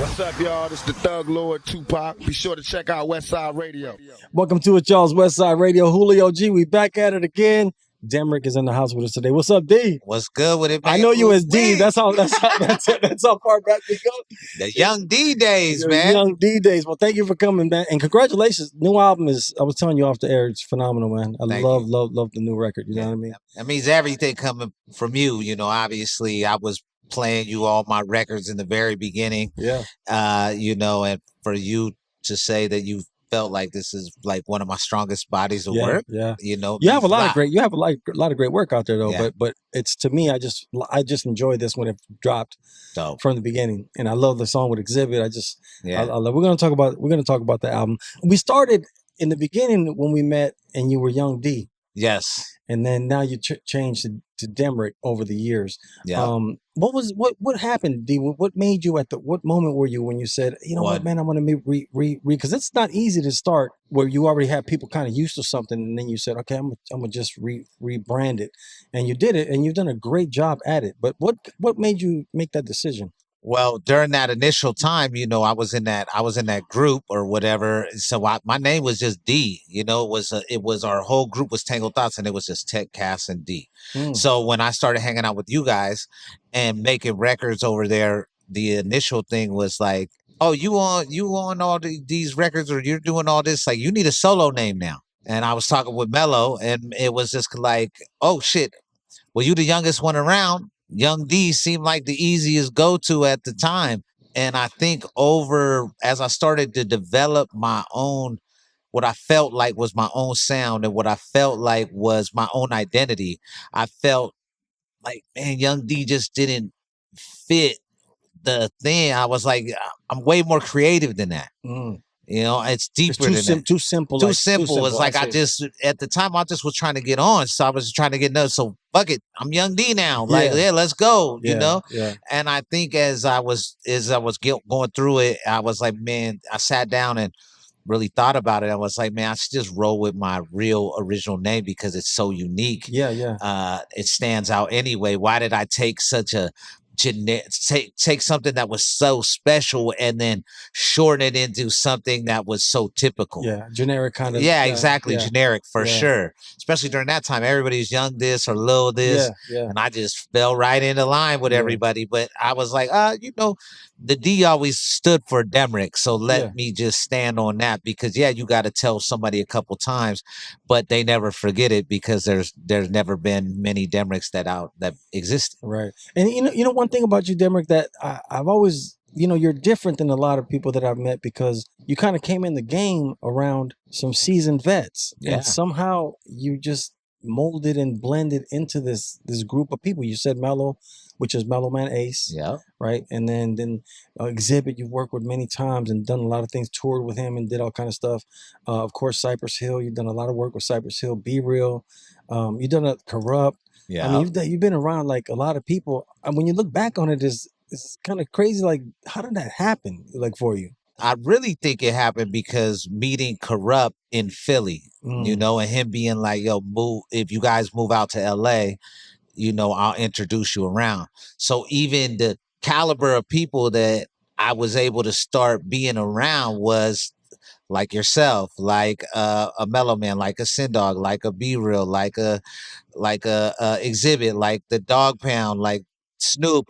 What's up, y'all? This is the Thug Lord Tupac. Be sure to check out Westside Radio. Welcome to it, y'all's Westside Radio. Julio G, we back at it again. DEMRICK is in the house with us today. What's up, D? What's good with it, man? I know you as D. That's how that's how far back we go. The young D days, Your man. Young D days. Well, thank you for coming, man. And congratulations. New album is, I was telling you off the air, it's phenomenal, man. I love the new record. You know what I mean? That means everything coming from you. You know, obviously I was playing you all my records in the very beginning. Yeah. You know, and for you to say that you felt like this is like one of my strongest bodies of work. Yeah. You know, you have a lot of great work out there though. Yeah. But it's, to me, I just enjoyed this when it dropped from the beginning. And I love the song with Xzibit. I love, we're gonna talk about the album. We started in the beginning when we met and you were Young D. Yes. And then now you changed to DEMRICK over the years. Yeah. What happened, D? What made you what moment were you when you said, you know what, man, I want to because it's not easy to start where you already have people kind of used to something, and then you said, okay, I'm gonna just rebrand it, and you did it, and you've done a great job at it. But what made you make that decision? Well, during that initial time, you know, I was in that group or whatever. So my name was just D. You know, it was our whole group was Tangled Thoughts, and it was just Tech, Cass, and D. So when I started hanging out with you guys and making records over there, the initial thing was like, oh, you on all these records, or you're doing all this, like you need a solo name now. And I was talking with Mello, and it was just like, oh shit, well, you the youngest one around. Young D seemed like the easiest go-to at the time. And I think as I started to develop my own, what I felt like was my own sound and what I felt like was my own identity, I felt like, man, Young D just didn't fit the thing. I was like, I'm way more creative than that. You know, it's deeper than that. Too simple. Too simple. It's like at the time I just was trying to get on. So I was trying to get known. So fuck it. I'm Young D now. Like, yeah, let's go. You know? Yeah. And I think as I was going through it, I was like, man, I sat down and really thought about it. I was like, man, I should just roll with my real original name because it's so unique. Yeah. It stands out anyway. Why did I take such a take something that was so special and then shorten it into something that was so typical? Yeah, generic kind of. Yeah, exactly. Generic for sure. Especially during that time, everybody's Young this or Lil this. Yeah. And I just fell right into line with everybody. But I was like, you know, the D always stood for DEMRICK. So let me just stand on that because you got to tell somebody a couple times, but they never forget it because there's never been many DEMRICKs that exist. Right. And you know one thing about you, DEMRICK, that I've always, you know, you're different than a lot of people that I've met because you kind of came in the game around some seasoned vets. Yeah. And somehow you just molded and blended into this group of people. You said Mello, which is Mellow Man Ace. Yeah. Right. And then Xzibit, you've worked with many times and done a lot of things, toured with him and did all kind of stuff. Of course, Cypress Hill, you've done a lot of work with Cypress Hill, Be Real. You've done a Kurupt. Yeah. I mean, you've been around like a lot of people. And when you look back on it, it's kind of crazy. Like, how did that happen? Like for you? I really think it happened because meeting Kurupt in Philly, you know, and him being like, yo, if you guys move out to LA, you know, I'll introduce you around. So even the caliber of people that I was able to start being around was like yourself, like a Mellow Man, like a Sin Dog, like a Be Real, like a Xzibit, like the Dog Pound, like Snoop.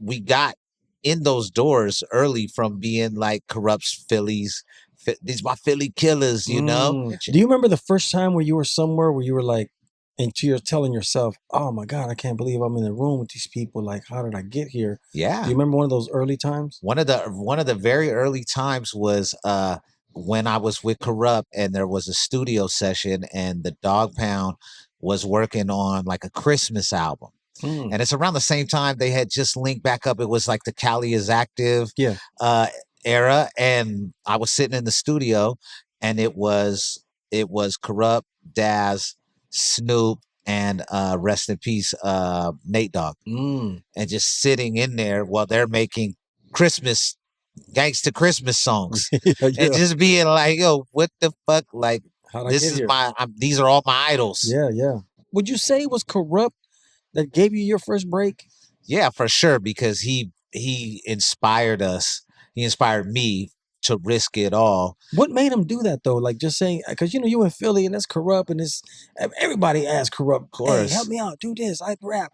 We got in those doors early from being like Kurupt's Phillies. These my Philly killers, you know. Do you remember the first time where you were somewhere where you were like, and you're telling yourself, oh my God, I can't believe I'm in the room with these people. Like, how did I get here? Yeah. Do you remember one of those early times? One of the very early times was when I was with Kurupt and there was a studio session and the Dog Pound was working on like a Christmas album. And it's around the same time they had just linked back up. It was like the Cali is Active era. And I was sitting in the studio and it was Kurupt, Daz, Snoop, and rest in peace, Nate Dogg. And just sitting in there while they're making Christmas, gangsta Christmas songs. And just being like, yo, what the fuck? Like, this is these are all my idols. Yeah. Would you say it was Kurupt that gave you your first break? Yeah, for sure, because he inspired us he inspired me to risk it all. What made him do that though? Like just saying, because you in Philly and that's Kurupt and it's everybody asks Kurupt, hey, help me out, do this. I rap.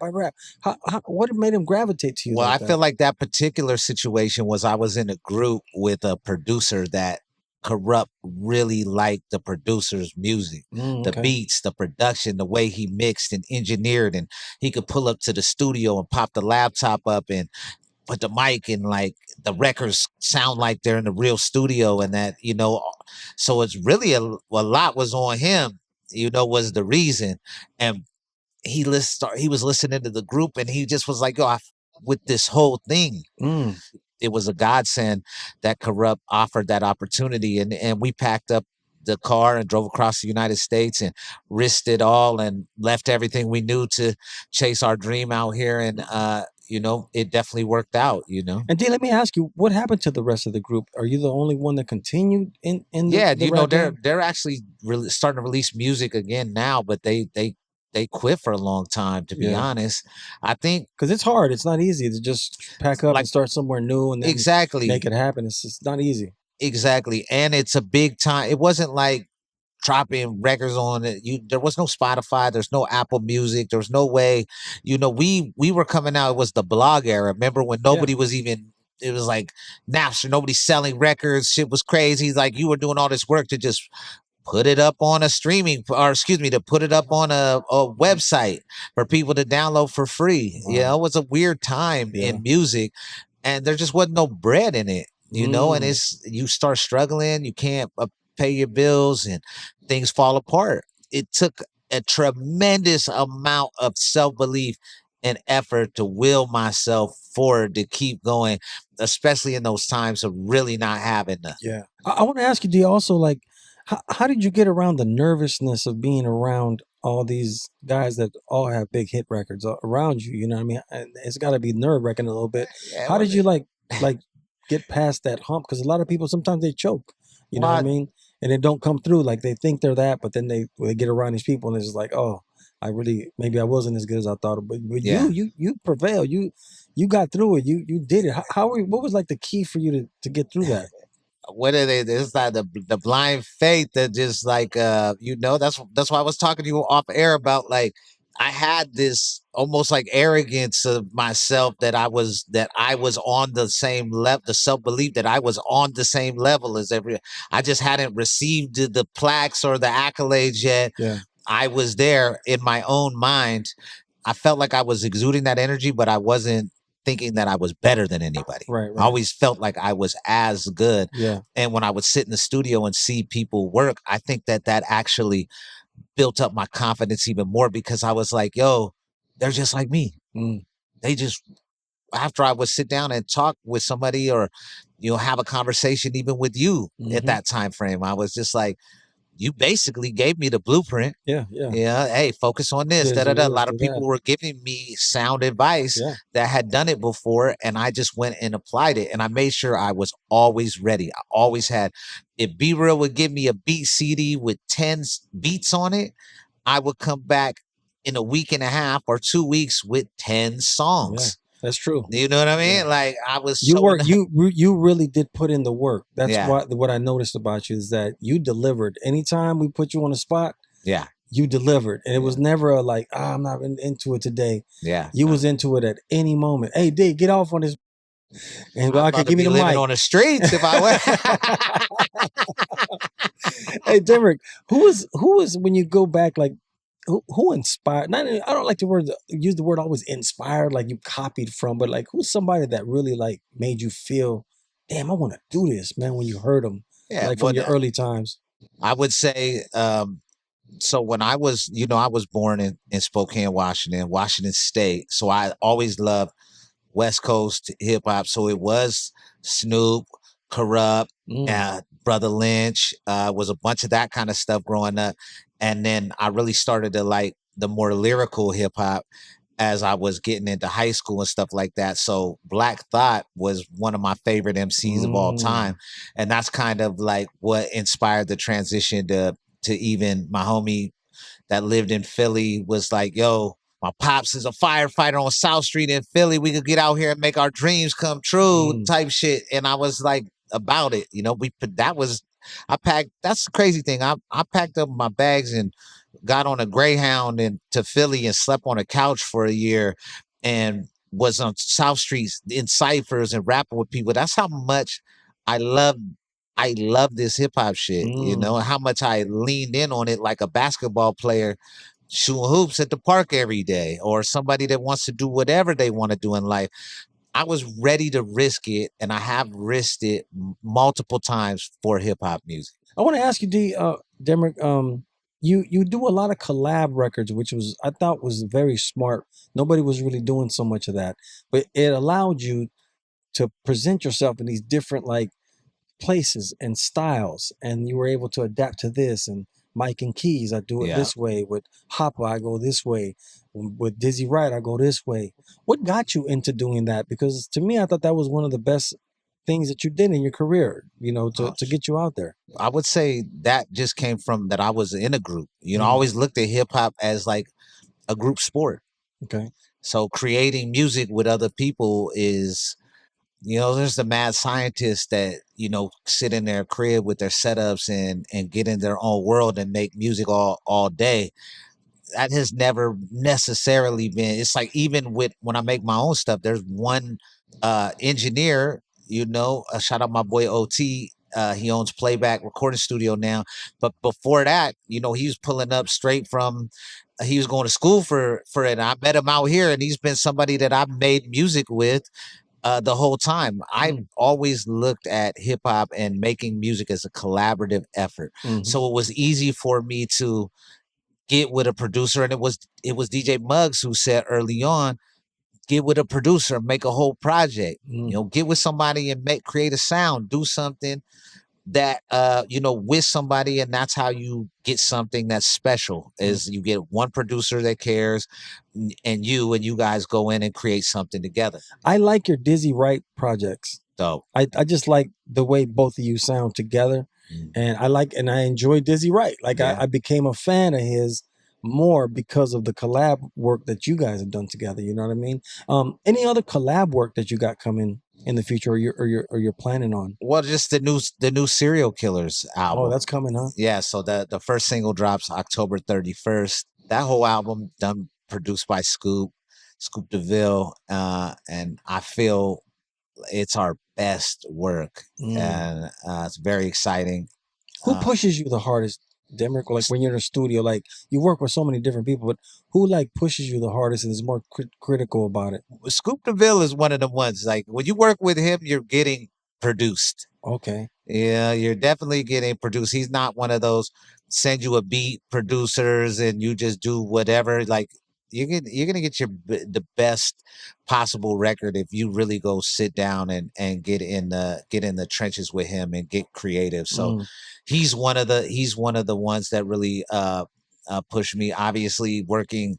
What made him gravitate to you? Well, like I feel like that particular situation was I was in a group with a producer that Kurupt really liked the producer's music, the beats, the production, the way he mixed and engineered, and he could pull up to the studio and pop the laptop up and put the mic and like the records sound like they're in the real studio, and that, so it's really a lot was on him, was the reason. And he was listening to the group and he just was like, yo, with this whole thing, it was a godsend that Kurupt offered that opportunity. And we packed up the car and drove across the United States and risked it all and left everything we knew to chase our dream out here. And, it definitely worked out, And D, let me ask you, what happened to the rest of the group? Are you the only one that continued in yeah, the rap game? they're actually really starting to release music again now, but they quit for a long time, to be honest. I think because it's hard. It's not easy to just pack up and start somewhere new and then make it happen. It's just not easy. Exactly. And it's a big time. It wasn't like dropping records on it. There was no Spotify, there's no Apple Music, there was no way, we were coming out. It was the blog era. Remember when nobody was even, it was like Napster, nobody's selling records, shit was crazy. Like you were doing all this work to just put it up on a to put it up on a website for people to download for free. Wow. It was a weird time in music, and there just wasn't no bread in it, and you start struggling, you can't pay your bills and things fall apart. It took a tremendous amount of self-belief and effort to will myself forward to keep going, especially in those times of really not having nothing. Yeah. I want to ask you, do you also like, how did you get around the nervousness of being around all these guys that all have big hit records around you? You know what I mean? And it's got to be nerve-wracking a little bit. How did you like get past that hump? Because a lot of people, sometimes they choke, you know what I mean? And they don't come through. Like they think they're that, but then they get around these people and it's just like, oh, maybe I wasn't as good as I thought. But you prevail. You got through it. You did it. What was like the key for you to get through that? What are they? It's like the blind faith that just like that's why I was talking to you off air about, like, I had this almost like arrogance of myself that I was on the same level, the self-belief that I was on the same level as I just hadn't received the plaques or the accolades yet. Yeah. I was there in my own mind. I felt like I was exuding that energy, but I wasn't thinking that I was better than anybody. Right. I always felt like I was as good. Yeah. And when I would sit in the studio and see people work, I think that actually built up my confidence even more, because I was like, yo, they're just like me. They just, after I would sit down and talk with somebody or, have a conversation even with you at that time frame, I was just like, you basically gave me the blueprint. Yeah. Hey, focus on this. A lot of people were giving me sound advice that had done it before, and I just went and applied it. And I made sure I was always ready. I always had. If Be Real would give me a beat CD with 10 beats on it, I would come back in a week and a half or 2 weeks with 10 songs. Yeah. That's true. You know what I mean? Yeah. Like I was. You really did put in the work. That's what I noticed about you is that you delivered. Anytime we put you on the spot, you delivered, and it was never a like, I'm not into it today. Yeah, you was into it at any moment. Hey, D, get off on this. And go, okay, give me the mic. On the streets if I went. Hey, DEMRICK, who was when you go back, like, who inspired? I don't like use the word always inspired, like you copied from, but like who's somebody that really like made you feel, damn, I want to do this, man, when you heard them, like from your early times? I would say, so when I was, I was born in Spokane, Washington State. So I always loved West Coast hip hop. So it was Snoop, Kurupt, Brother Lynch, was a bunch of that kind of stuff growing up. And then I really started to like the more lyrical hip hop as I was getting into high school and stuff like that. So Black Thought was one of my favorite MCs of all time. And that's kind of like what inspired the transition to even my homie that lived in Philly was like, yo, my pops is a firefighter on South Street in Philly. We could get out here and make our dreams come true type shit. And I was like about it, you know, that's the crazy thing. I packed up my bags and got on a Greyhound and to Philly and slept on a couch for a year and was on South Streets in ciphers and rapping with people. That's how much I love this hip hop shit, you know, and how much I leaned in on it like a basketball player shooting hoops at the park every day, or somebody that wants to do whatever they want to do in life. I was ready to risk it, and I have risked it multiple times for hip hop music. I want to ask you, DeMrick, you do a lot of collab records, which I thought was very smart. Nobody was really doing so much of that, but it allowed you to present yourself in these different like places and styles, and you were able to adapt to this. And Mike and Keys, I do it this way. With Hopper, I go this way. With Dizzy Wright, I go this way. What got you into doing that? Because to me, I thought that was one of the best things that you did in your career, you know, to get you out there. I would say that just came from that I was in a group. You know, I always looked at hip hop as like a group sport. Okay. So creating music with other people is, you know, there's the mad scientists that, you know, sit in their crib with their setups and get in their own world and make music all day. That has never necessarily been. It's like even with when I make my own stuff, there's one engineer, you know, shout out my boy OT. He owns Playback Recording Studio now. But before that, you know, he was pulling up straight from he was going to school for it. And I met him out here, and he's been somebody that I've made music with the whole time. I've always looked at hip hop and making music as a collaborative effort. So it was easy for me to get with a producer, and it was DJ Muggs who said early on, get with a producer, make a whole project. You know, get with somebody and create a sound, do something that you know, with somebody, and that's how you get something that's special. Is you get one producer that cares, and you guys go in and create something together. I like your Dizzy Wright projects. So I just like the way both of you sound together. And I enjoy Dizzy Wright. Like I became a fan of his more because of the collab work that you guys have done together. You know what I mean? Any other collab work that you got coming in the future, or you're planning on? Well, just the new Serial Killers album. Oh, that's coming, huh? Yeah. So the first single drops October 31st. That whole album done produced by Scoop DeVille, and I feel it's our best work, and it's very exciting. Who pushes you the hardest, DeMrick? Like when you're in the studio, like you work with so many different people, but who like pushes you the hardest and is more critical about it? Scoop DeVille is one of the ones. Like when you work with him, you're getting produced. Okay. Yeah, you're definitely getting produced. He's not one of those send you a beat producers and you just do whatever. Like you're gonna get the best possible record if you really go sit down and get in the trenches with him and get creative. So he's one of the ones that really push me. Obviously working,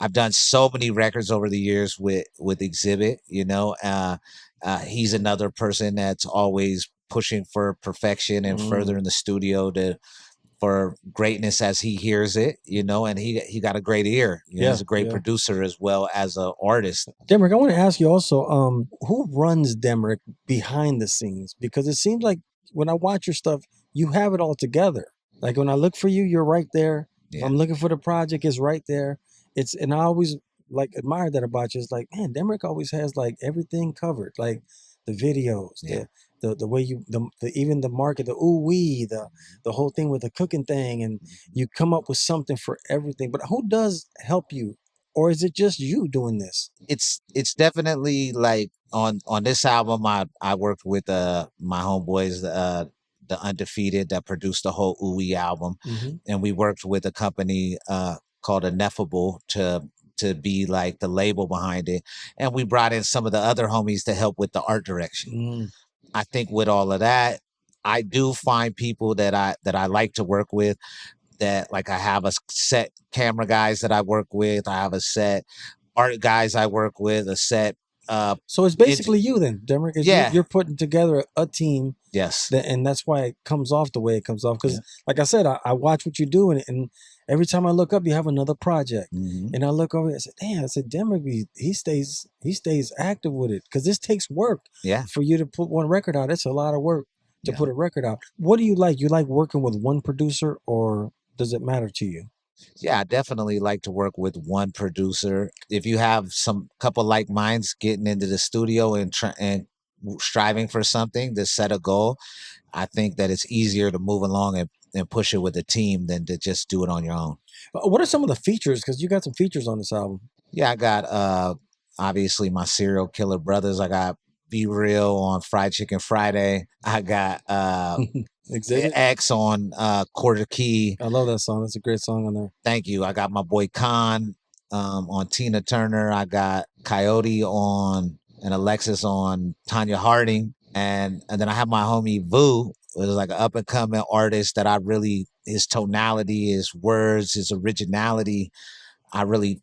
I've done so many records over the years with Xzibit, you know. He's another person that's always pushing for perfection and further in the studio for greatness as he hears it, you know, and he got a great ear. You know, he's a great producer as well as an artist. DeMrick, I want to ask you also, who runs DeMrick behind the scenes? Because it seems like when I watch your stuff, you have it all together. Like when I look for you, you're right there. Yeah. I'm looking for the project, it's right there. And I always like admire that about you. It's like, man, DeMrick always has like everything covered, like the videos, the way you even the market, the Ooowee, the whole thing with the cooking thing, and you come up with something for everything. But who does help you, or is it just you doing this? It's definitely like on this album, I worked with my homeboys, the Undefeated, that produced the whole Ooowee album, and we worked with a company called Ineffable to be like the label behind it, and we brought in some of the other homies to help with the art direction. I think with all of that, I do find people that I like to work with. That like I have a set camera guys that I work with. I have a set art guys I work with. A set So it's basically you then, Demrick. Yeah. You're putting together a team. Yes. And that's why it comes off the way it comes off. Because, like I said, I watch what you do, and every time I look up, you have another project, and I look over, and I said, "Damn!" I said, "Demrick, he stays active with it because this takes work. Yeah. For you to put one record out, it's a lot of work to put a record out. What do you like? You like working with one producer, or does it matter to you?" Yeah, I definitely like to work with one producer. If you have some couple like minds getting into the studio and striving for something to set a goal, I think that it's easier to move along and push it with a team than to just do it on your own. What are some of the features? Because you got some features on this album. Yeah, I got obviously my serial killer brothers. I got Be Real on Fried Chicken Friday. I got Xzibit X on Quarter Key. I love that song. That's a great song on there. Thank you. I got my boy Khan on Tina Turner. I got Coyote on and Alexis on Tanya Harding. And then I have my homie Vu, who's like an up and coming artist that his tonality, his words, his originality, I really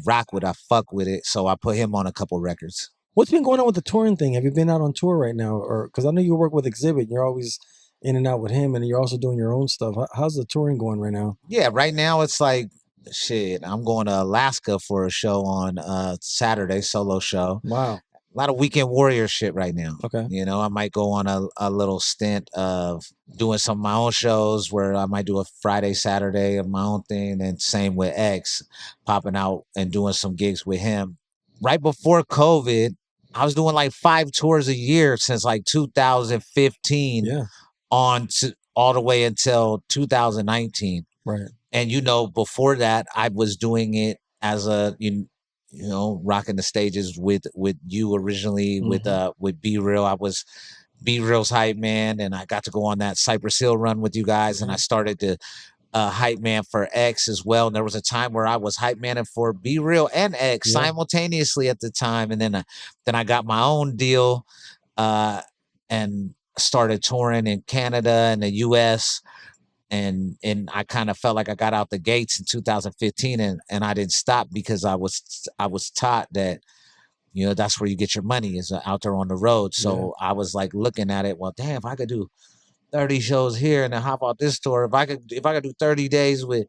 rock with. I fuck with it. So I put him on a couple records. What's been going on with the touring thing? Have you been out on tour right now? Or because I know you work with Xzibit, you're always in and out with him, and you're also doing your own stuff. How's the touring going right now? Yeah, right now it's like shit. I'm going to Alaska for a show on Saturday, solo show. Wow. A lot of Weekend Warrior shit right now. Okay. You know, I might go on a little stint of doing some of my own shows where I might do a Friday, Saturday of my own thing. And same with X, popping out and doing some gigs with him. Right before COVID, I was doing like 5 tours a year since like 2015 on to all the way until 2019. Right. And, you know, before that, I was doing it as a, you know, rocking the stages with you originally with Be Real. I was Be Real's hype man, and I got to go on that Cypress Hill run with you guys, and I started to hype man for X as well. And there was a time where I was hype man for Be Real and X simultaneously at the time, and then I got my own deal and started touring in Canada and the US. And I kind of felt like I got out the gates in 2015 and I didn't stop because I was taught that, you know, that's where you get your money is out there on the road. So I was like looking at it, well, damn, if I could do 30 shows here and then hop out this tour, if I could do 30 days with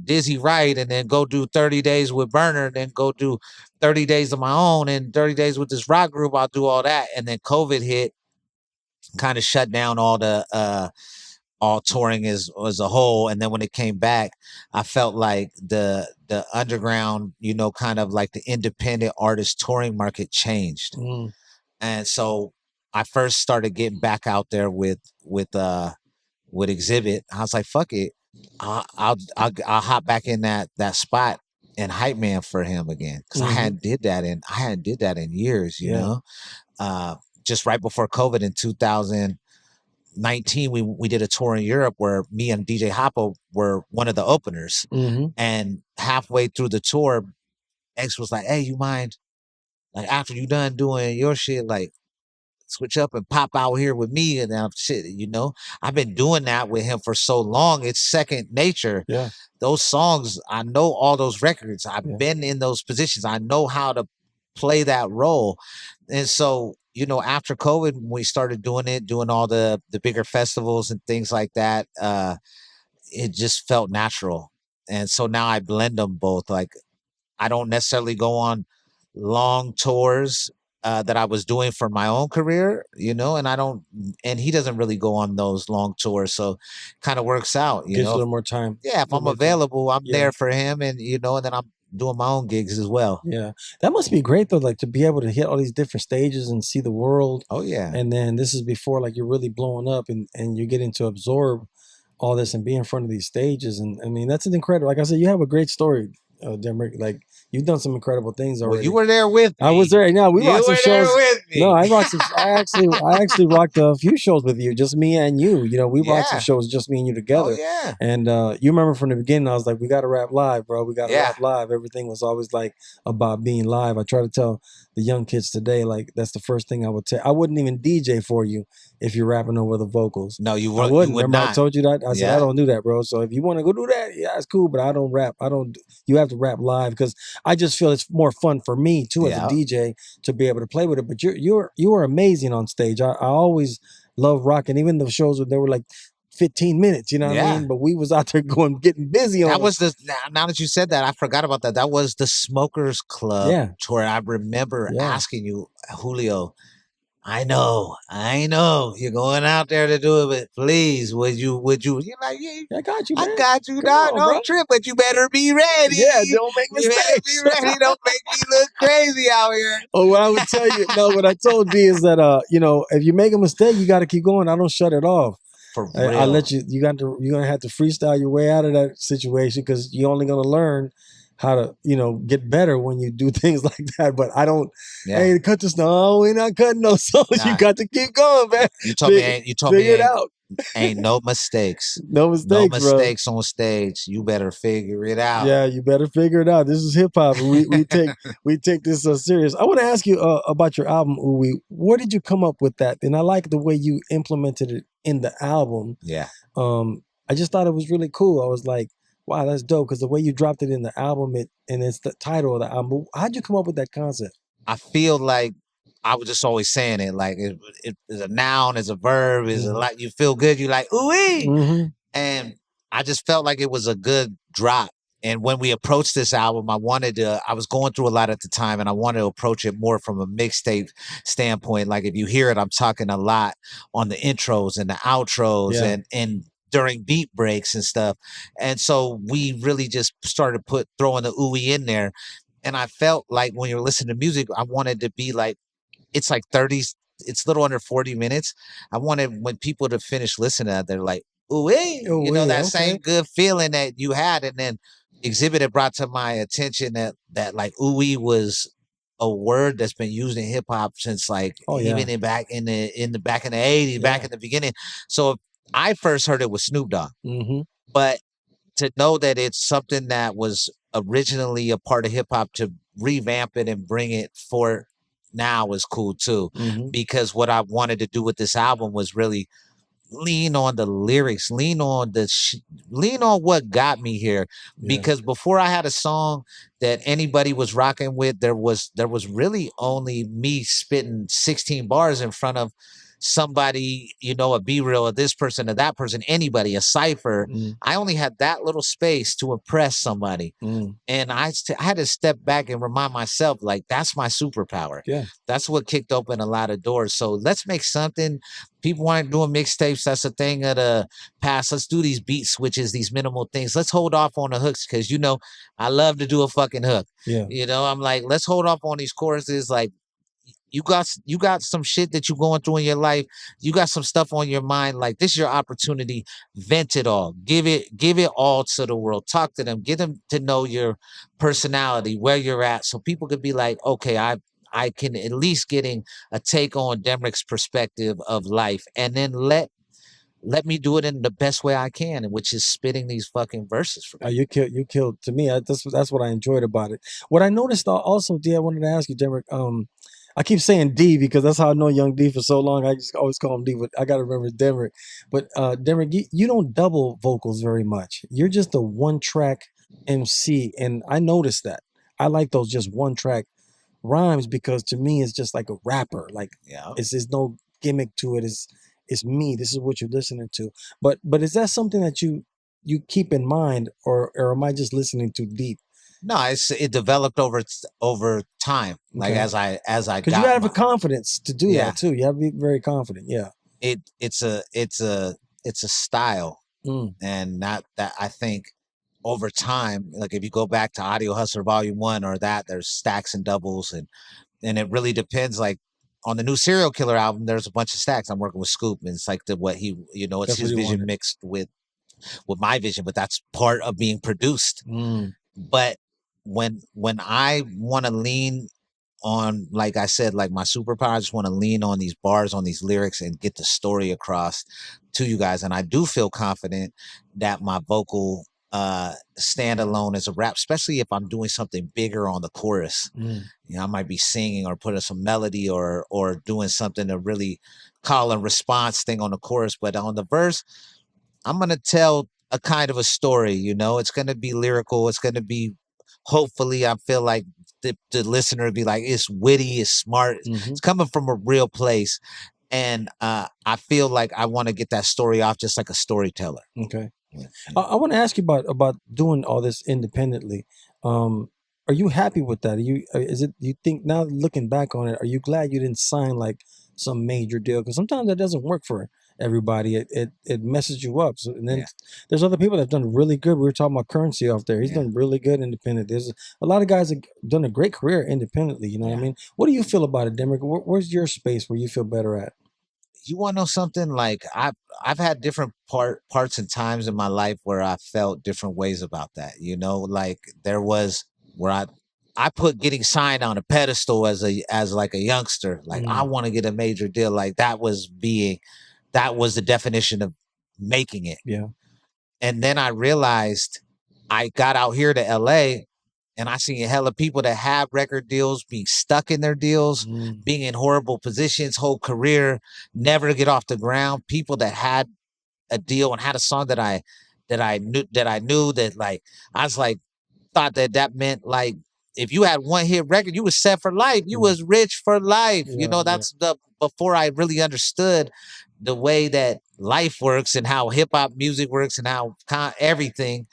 Dizzy Wright and then go do 30 days with Burner, then go do 30 days of my own and 30 days with this rock group, I'll do all that. And then COVID hit, kind of shut down all touring as a whole. And then when it came back, I felt like the underground, you know, kind of like the independent artist touring market changed. And so I first started getting back out there with Xzibit. I was like, fuck it. I'll hop back in that spot and hype man for him again. Cause I hadn't did that in years, you know? Just right before COVID in 2019, we did a tour in Europe where me and DJ Hoppo were one of the openers. And halfway through the tour, X was like, hey, you mind, like after you done doing your shit, like switch up and pop out here with me and shit, you know? I've been doing that with him for so long. It's second nature. Yeah. Those songs, I know all those records. I've been in those positions. I know how to play that role. And so, you know, after COVID, when we started doing all the bigger festivals and things like that, it just felt natural. And so now I blend them both. Like I don't necessarily go on long tours that I was doing for my own career, you know, and he doesn't really go on those long tours. So kind of works out, you Gives know. a little more time. Yeah, if I'm available, I'm there for him, and you know, and then I'm doing my own gigs as well. Yeah. That must be great though, like to be able to hit all these different stages and see the world. Oh yeah. And then this is before like you're really blowing up and you're getting to absorb all this and be in front of these stages. And I mean, that's an incredible, like I said, you have a great story, Demrick. Like you've done some incredible things already. Well, you were there with me. I was there. No, we rocked some shows. With me. No, I actually rocked a few shows with you, just me and you. You know, we rocked some shows, just me and you together. Oh, yeah. And you remember from the beginning, I was like, we got to rap live, bro. We got to rap live. Everything was always like about being live. I try to tell the young kids today, like that's the first thing I would tell. I wouldn't even DJ for you if you're rapping over the vocals. No, you I would. wouldn't. You would Remember not. I told you that? I said, Yeah. I don't do that, bro. So if you want to go do that, yeah, it's cool. But I don't rap. You have to rap live because I just feel it's more fun for me too as a DJ to be able to play with it. But you are amazing on stage. I always love rocking, even the shows where they were like 15 minutes, you know what I mean? But we was out there getting busy on that. Was the now that you said that, I forgot about that. That was the Smokers Club tour. I remember asking you, Julio, I know you're going out there to do it, but please, would you? You're like, yeah, I got you, man. I got you. Don't trip, but you better be ready. Yeah, don't make mistakes. You better be ready. Don't make me look crazy out here. Oh, what I would tell you, what I told D is that if you make a mistake, you got to keep going. I don't shut it off. For real. I let you. You're gonna have to freestyle your way out of that situation because you're only gonna learn how to get better when you do things like that. But I don't. Hey, cut this. No, we're not cutting no songs. You got to keep going, man. You told me. Figure it out. Ain't no mistakes. No mistakes on stage. You better figure it out. Yeah, you better figure it out. This is hip hop. We take this serious. I want to ask you about your album, Ooowee. Where did you come up with that? And I like the way you implemented it in the album. Yeah. I just thought it was really cool. I was like, wow, that's dope. Because the way you dropped it in the album, and it's the title of the album. How'd you come up with that concept? I feel like I was just always saying it. Like it is a noun, is a verb, is a like you feel good. You like ooh-wee. And I just felt like it was a good drop. And when we approached this album, I was going through a lot at the time, and I wanted to approach it more from a mixtape standpoint. Like if you hear it, I'm talking a lot on the intros and the outros and during beat breaks and stuff. And so we really just started throwing the ooey in there. And I felt like when you're listening to music, I wanted to be like, it's like it's a little under 40 minutes. I wanted when people to finish listening to that, they're like, ooh-wee, that same good feeling that you had. And then Xzibit had brought to my attention that like ooh-wee was a word that's been used in hip hop since like even back in the 80s, back in the beginning. So I first heard it with Snoop Dogg, but to know that it's something that was originally a part of hip hop, to revamp it and bring it for now is cool too. Because what I wanted to do with this album was really lean on the lyrics, lean on what got me here. Because before I had a song that anybody was rocking with, there was really only me spitting 16 bars in front of somebody, a B-Real or this person or that person, anybody, a cipher. I only had that little space to impress somebody. And I had to step back and remind myself, like, that's my superpower. Yeah. That's what kicked open a lot of doors. So let's make something. People aren't doing mixtapes. That's a thing of the past. Let's do these beat switches, these minimal things. Let's hold off on the hooks because, I love to do a fucking hook. Yeah. I'm like, let's hold off on these choruses. Like, you got some shit that you're going through in your life. You got some stuff on your mind. Like, this is your opportunity. Vent it all. Give it all to the world. Talk to them. Get them to know your personality, where you're at, so people could be like, okay, I can at least getting a take on DEMRICK's perspective of life, and then let me do it in the best way I can, which is spitting these fucking verses for me. You killed to me. That's what I enjoyed about it. What I noticed also, D, I wanted to ask you, DEMRICK. I keep saying D because that's how I know Young D for so long. I just always call him D, but I got to remember DEMRICK. But DEMRICK, you don't double vocals very much. You're just a one-track MC, and I noticed that. I like those just one-track rhymes because to me it's just like a rapper. Like there's no gimmick to it. It's me. This is what you're listening to. But is that something that you keep in mind, or am I just listening too deep? No, it developed over time. Like as I because you have a confidence to do that too. You have to be very confident. Yeah, it's a style, and not that I think over time. Like if you go back to Audio Hustler Volume 1 or that, there's stacks and doubles, and it really depends. Like on the new Serial Killer album, there's a bunch of stacks. I'm working with Scoop, and it's like what he, it's his vision mixed with my vision, but that's part of being produced. But when I want to lean on, like I said, like my superpower, I just want to lean on these bars, on these lyrics, and get the story across to you guys. And I do feel confident that my vocal stand alone as a rap, especially if I'm doing something bigger on the chorus. You know, I might be singing or putting some melody or doing something to really call and response thing on the chorus. But on the verse, I'm gonna tell a kind of a story, you know. It's gonna be lyrical, it's gonna be, hopefully, I feel like the listener would be like, it's witty, it's smart, it's coming from a real place. And I feel like I want to get that story off just like a storyteller. Okay. I want to ask you about doing all this independently. Are you happy with that? You think, now looking back on it, are you glad you didn't sign like some major deal? Because sometimes that doesn't work for everybody. It messes you up. So, and then there's other people that have done really good. We were talking about Currency off there. He's done really good independent. There's a lot of guys that done a great career independently. You know what I mean? What do you feel about it, DEMRICK? Where's your space where you feel better at? You want to know something? Like I've had different parts and times in my life where I felt different ways about that. You know, like there was where I put getting signed on a pedestal as like a youngster. Like I want to get a major deal. Like that was the definition of making it. Yeah. And then I realized I got out here to LA and I seen a hell of people that have record deals being stuck in their deals, being in horrible positions, whole career, never get off the ground. People that had a deal and had a song that I knew that like, I was like, thought that meant like, if you had one hit record, you was set for life. You was rich for life. You know, that's before I really understood the way that life works and how hip hop music works and how everything,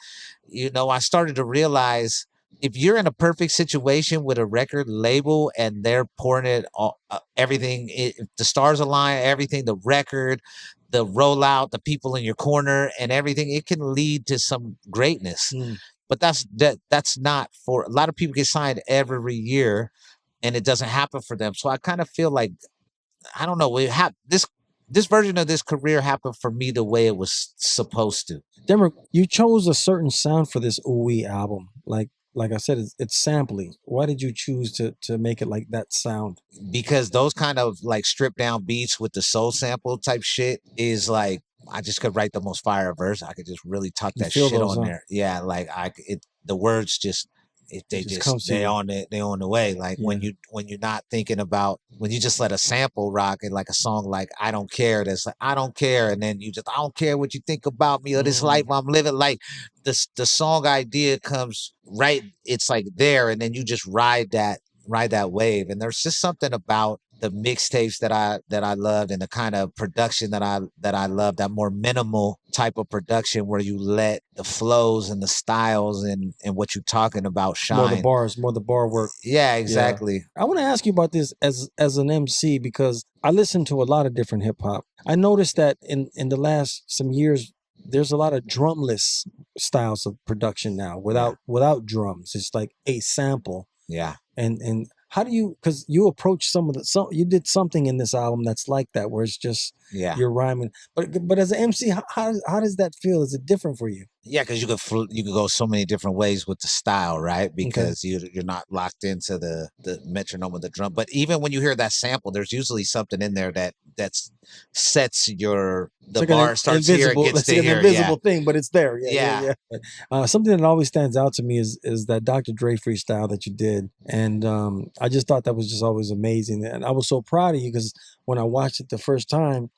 you know, I started to realize if you're in a perfect situation with a record label and they're pouring it all, everything, the stars align, everything, the record, the rollout, the people in your corner and everything, it can lead to some greatness. But that's not for a lot of people. Get signed every year and it doesn't happen for them. So I kind of feel like, I don't know, this version of this career happened for me the way it was supposed to. DEMRICK, you chose a certain sound for this Ooowee album. Like I said, it's sampling. Why did you choose to make it like that sound? Because those kind of like stripped down beats with the soul sample type shit is like, I just could write the most fire verse. I could just really tuck that shit on there. Yeah, like the words just they on the way. Like when you're not thinking about, when you just let a sample rock and like a song like I Don't Care, that's like I don't care, and then you just I don't care what you think about me or this life I'm living. Like the song idea comes right, it's like there, and then you just ride that wave. And there's just something about the mixtapes that I loved and the kind of production that I love, that more minimal type of production where you let the flows and the styles and what you're talking about shine. More the bar work. Yeah, exactly. I want to ask you about this as an MC, because I listen to a lot of different hip hop. I noticed that in the last some years, there's a lot of drumless styles of production now without drums. It's like a sample. Yeah. And how do you, because you approach you did something in this album that's like that, where it's just you're rhyming. But as an MC, how does that feel? Is it different for you? Yeah, because you could go so many different ways with the style, right? Because you're not locked into the metronome of the drum. But even when you hear that sample, there's usually something in there that sets the like bar starts here, it gets to here. It's an invisible thing, but it's there. Yeah. Something that always stands out to me is that Dr. Dre freestyle that you did, and I just thought that was just always amazing, and I was so proud of you because when I watched it the first time,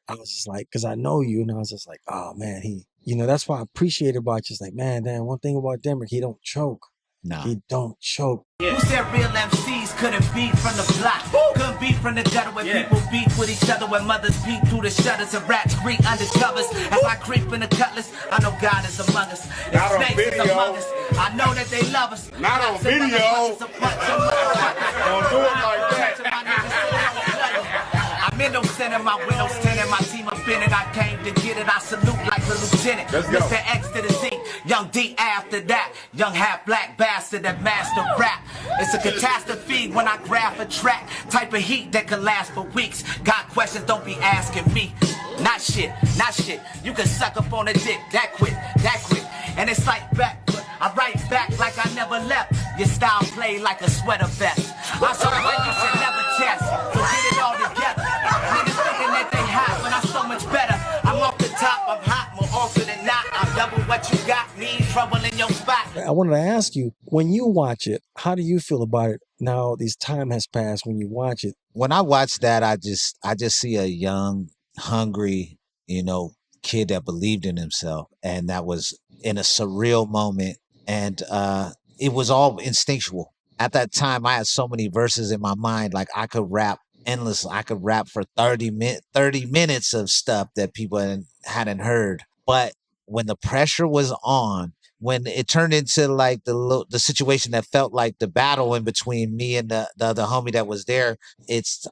I was just like, because I know you, and I was just like, oh man, that's why I appreciate about you. It's like, man, damn, one thing about DEMRICK, he don't choke. Nah. He don't choke. Who said real MCs couldn't beat from the block? Couldn't beat from the gutter when people beat with each other, when mothers peep through the shutters and rats creep under covers. As I creep in the cutlass, I know God is among us. Not on snakes video. is among us. I know that they love us. Not on video. Don't do it like that. I'm in no center, my windows tinted, my team up in it. I came to get it, I salute like a lieutenant. Let's go. Mr. X to the Z, Young D after that. Young half black bastard that master rap. It's a catastrophe when I graph a track. Type of heat that can last for weeks. Got questions, don't be asking me. Not shit. You can suck up on a dick that quick. And it's like backfoot. I write back like I never left. Your style play like a sweater vest. I saw when you should never test. So get it all together. Niggas thinking that they hot, but I'm so much better. I'm off the top, I'm hot, more often than not. I'm double what you got, me trouble in your spot. I wanted to ask you, when you watch it, how do you feel about it now? This time has passed. When you watch it, when I watch that, I just see a young, hungry, kid that believed in himself, and that was in a surreal moment, and it was all instinctual. At that time, I had so many verses in my mind, like I could rap endless. I could rap for 30 minutes of stuff that people hadn't heard. But when the pressure was on, when it turned into like the situation that felt like the battle in between me and the other homie that was there,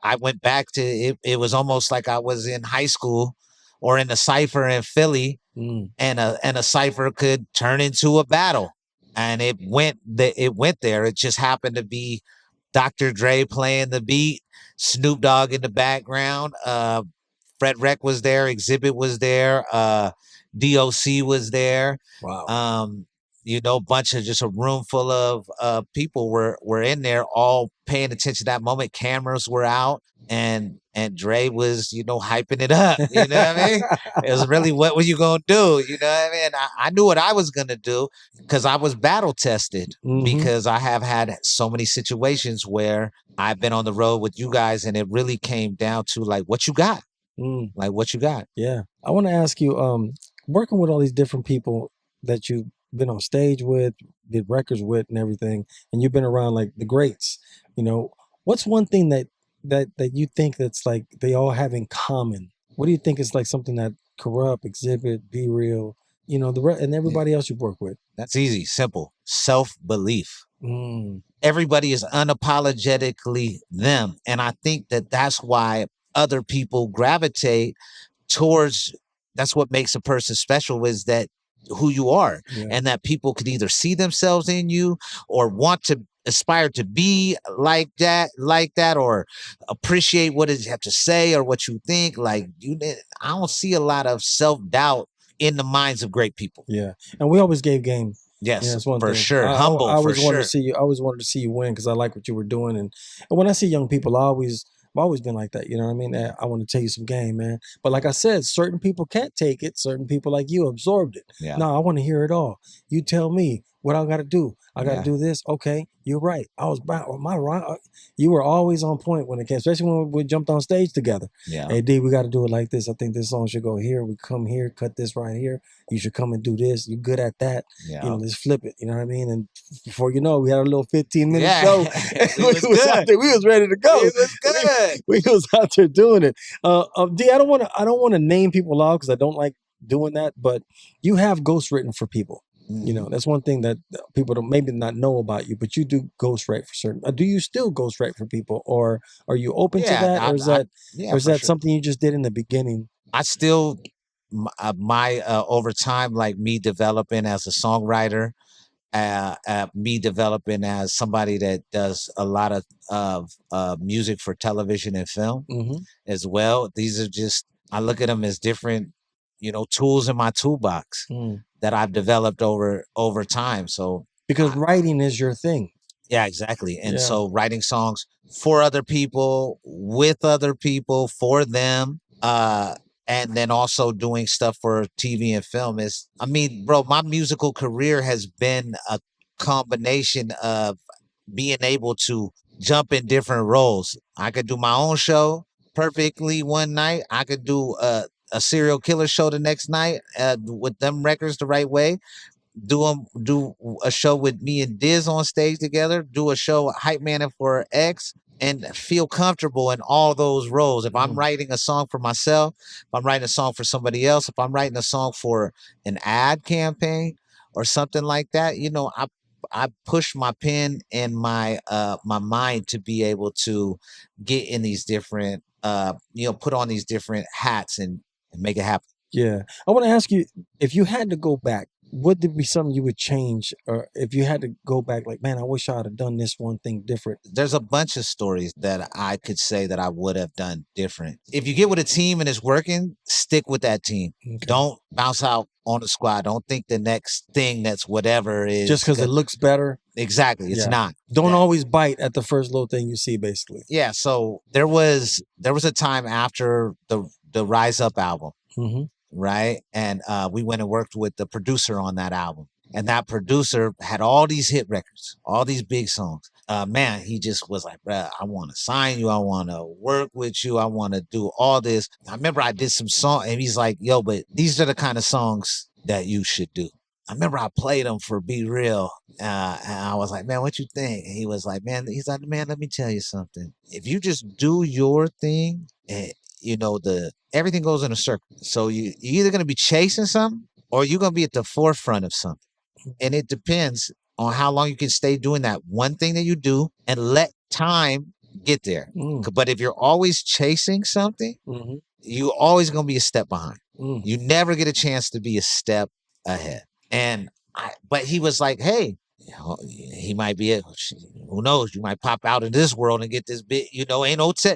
I went back to it. It was almost like I was in high school or in a cipher in Philly, and a cipher could turn into a battle. And it went there. It just happened to be Dr. Dre playing the beat, Snoop Dogg in the background. Fred Wreck was there, Xzibit was there, DOC was there. Wow. A bunch of just a room full of people were in there, all paying attention to that moment. Cameras were out, and Dre was, hyping it up. You know what I mean? It was really, what were you gonna do? You know what I mean? I knew what I was gonna do because I was battle tested, because I have had so many situations where I've been on the road with you guys, and it really came down to like, what you got? Like, what you got? Yeah. I want to ask you, working with all these different people that you've been on stage with, did records with and everything, and you've been around like the greats, what's one thing that you think that's like they all have in common? What do you think is like something that Kurupt, Xzibit, Be Real, and everybody else you work with? That's easy, simple. Self-belief. Everybody is unapologetically them. And I think that that's why other people gravitate towards, that's what makes a person special, is that who you are, and that people could either see themselves in you or want to aspire to be like that, or appreciate what you have to say or what you think. Like, I don't see a lot of self-doubt in the minds of great people. Yeah. And we always gave game. Yes, that's one for thing. sure. Humble, I always for wanted sure. to see you. I always wanted to see you win because I like what you were doing. And when I see young people, I've always been like that. You know what I mean? I want to tell you some game, man. But like I said, certain people can't take it. Certain people like you absorbed it. Yeah. No, I want to hear it all. You tell me what I got to do. I got to do this. Okay, you're right. I was am I right? You were always on point when it came, especially when we jumped on stage together. Yeah. Hey, D, we got to do it like this. I think this song should go here. We come here, cut this right here. You should come and do this. You're good at that. Yeah. Let's flip it. You know what I mean? And before you know, we had a little 15-minute show. We was out there. We was ready to go. It was good. We was out there doing it. D, I don't want to name people out because I don't like doing that. But you have ghostwritten for people. That's one thing that people don't maybe not know about you, but you do ghostwrite for certain. Do you still ghostwrite for people, or are you open to that, or is that something you just did in the beginning? I still, over time, like me developing as a songwriter, me developing as somebody that does a lot of music for television and film as well. These are just, I look at them as different, tools in my toolbox that I've developed over time. So because writing is your thing. Yeah, exactly. And so writing songs for other people, with other people, for them, and then also doing stuff for TV and film bro, my musical career has been a combination of being able to jump in different roles. I could do my own show perfectly one night. I could do a serial killer show the next night with them records the right way. Do a show with me and Diz on stage together. Do a show Hype Man for X, and feel comfortable in all those roles. If I'm writing a song for myself, if I'm writing a song for somebody else, if I'm writing a song for an ad campaign or something like that, I push my pen and my mind to be able to get in these different put on these different hats and make it happen. Yeah. I want to ask you, if you had to go back, would there be something you would change? Or if you had to go back, like, man, I wish I had have done this one thing different. There's a bunch of stories that I could say that I would have done different. If you get with a team and it's working, stick with that team. Okay. Don't bounce out on the squad. Don't think the next thing that's whatever is just because it looks better. Exactly. It's not. Don't always bite at the first little thing you see, basically. Yeah. So there was a time after the Rise Up album. Right. And we went and worked with the producer on that album. And that producer had all these hit records, all these big songs. Man, he just was like, bruh, I want to sign you. I want to work with you. I want to do all this. I remember I did some song and he's like, yo, but these are the kind of songs that you should do. I remember I played them for Be Real. And I was like, man, what you think? And he was like, man, he's like, man, let me tell you something. If you just do your thing, you know, everything goes in a circle. So you're either going to be chasing something or you're going to be at the forefront of something. And it depends on how long you can stay doing that one thing that you do and let time get there. But if you're always chasing something, you're always going to be a step behind. You never get a chance to be a step ahead. But he was like, hey, he might be who knows? You might pop out in this world and get this big, you know, ain't no, so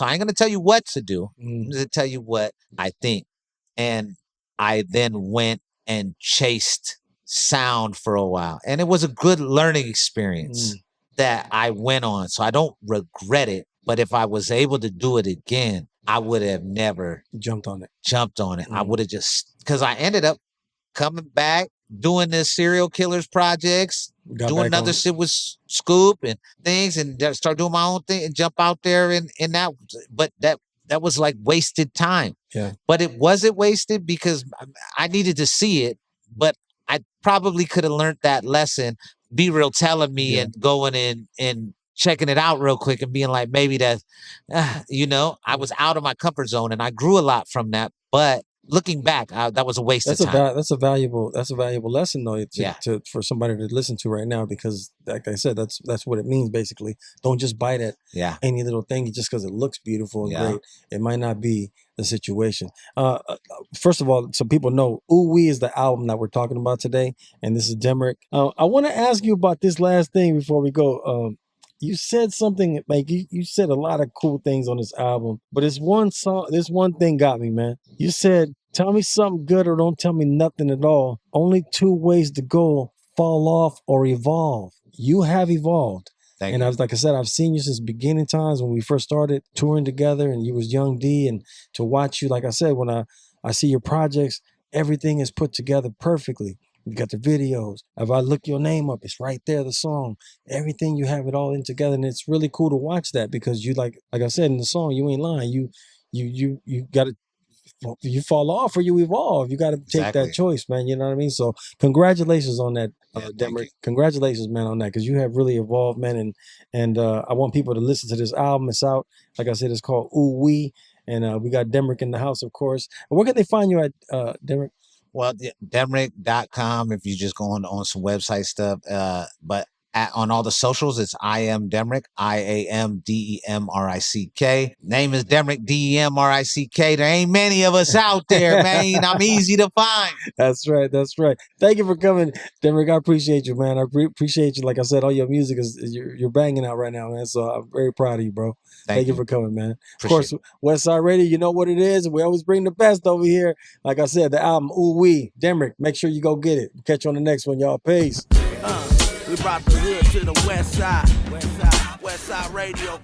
I ain't going to tell you what to do. I'm going to tell you what I think. And I then went and chased sound for a while. And it was a good learning experience that I went on. So I don't regret it. But if I was able to do it again, I would have never jumped on it. I would have just, because I ended up coming back, doing the serial killers projects, doing another shit with Scoop and things, and start doing my own thing and jump out there and that. But that was like wasted time. Yeah. But it wasn't wasted because I needed to see it, but I probably could have learned that lesson. Be Real telling me and going in and checking it out real quick and being like, maybe that, you know, I was out of my comfort zone and I grew a lot from that. But looking back, that was a waste of time. That's a valuable lesson though for somebody to listen to right now, because like I said, that's what it means basically. Don't just bite at any little thing just because it looks beautiful and great. It might not be the situation. First of all, so people know, Ooowee is the album that we're talking about today, and this is DEMRICK. I want to ask you about this last thing before we go. You said something like you said a lot of cool things on this album, but this one thing got me, man. You said, tell me something good or don't tell me nothing at all. Only two ways to go: fall off or evolve. You have evolved. And like I said, I've seen you since beginning times when we first started touring together and you was Young D, and to watch you, like I said, when I see your projects, everything is put together perfectly. You got the videos. If I look your name up, it's right there, the song. Everything, you have it all in together. And it's really cool to watch that, because you like I said in the song, you ain't lying. You got to, you fall off or you evolve. You got to take that choice, man. You know what I mean? So congratulations on that, DEMRICK. Congratulations, man, on that, because you have really evolved, man. And I want people to listen to this album. It's out. Like I said, it's called Ooowee. And we got DEMRICK in the house, of course. And where can they find you at, DEMRICK? Well, DEMRICK.com if you just go on some website stuff. But on all the socials, it's I am DEMRICK, IAMDEMRICK. Name is DEMRICK, DEMRICK. There ain't many of us out there, man. I'm easy to find. That's right. Thank you for coming, DEMRICK. I appreciate you, man. I appreciate you. Like I said, all your music you're banging out right now, man. So I'm very proud of you, bro. Thank you for coming, man. Of course, Westside Radio, you know what it is. We always bring the best over here. Like I said, the album Ooowee, DEMRICK. Make sure you go get it. Catch you on the next one, y'all. Peace. We brought the hood to the west side. West side radio.